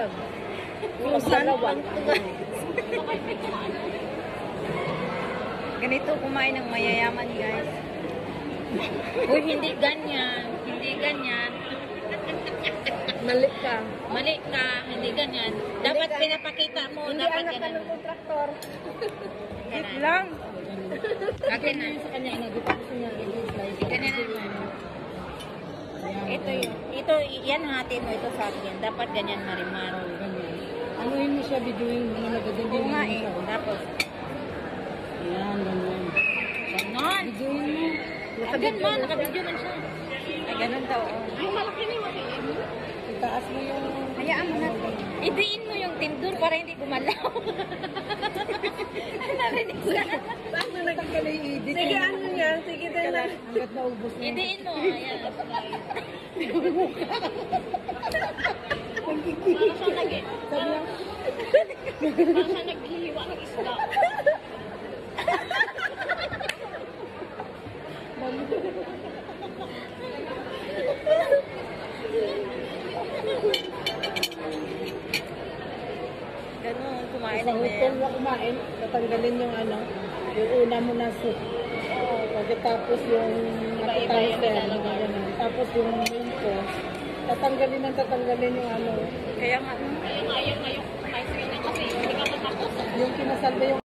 Bulag. Masalawan. Ganito kumain ng mayayaman, guys. Uy, hindi ganyan. Hindi ganyan. Mali ka. Mali ka, hindi ganyan. Dapat pinapakita mo, Hindi dapat anak ka ganyan. ng kontraktor. Wait lang. Akin na. Sa kanya, nagpapakita niya. Ganyan naman. Ito, yan hatin mo ito sa akin. Dapat ganyan marimar. Ano yun mo siya, videoing mo na nagaganda Oo nga eh. Tapos, Ayan, ganun. ganon. Videoing mo. Agad man, nakabidyo man siya. Ay, ganon daw. Ay, malaki na yung matiin. Itaas mo yung... Hayaan mo na. Idiin mo yung tindor para hindi gumalaw. Narinig ka. Paano nagkakala yung edit? Sige, ano yan? Sige, tayo lang. Hanggat naubos na. Idiin mo. Ayan. Parang siya naghihiwa ng isda. Ganon, kumain Sa na hotel yan. na kumain, tatanggalin yung ano, yung una mo na soup. Pagkatapos yung appetizer, ganun. Tapos yung main course, tatanggalin yung ano. Kaya nga. Yung kinasalba yung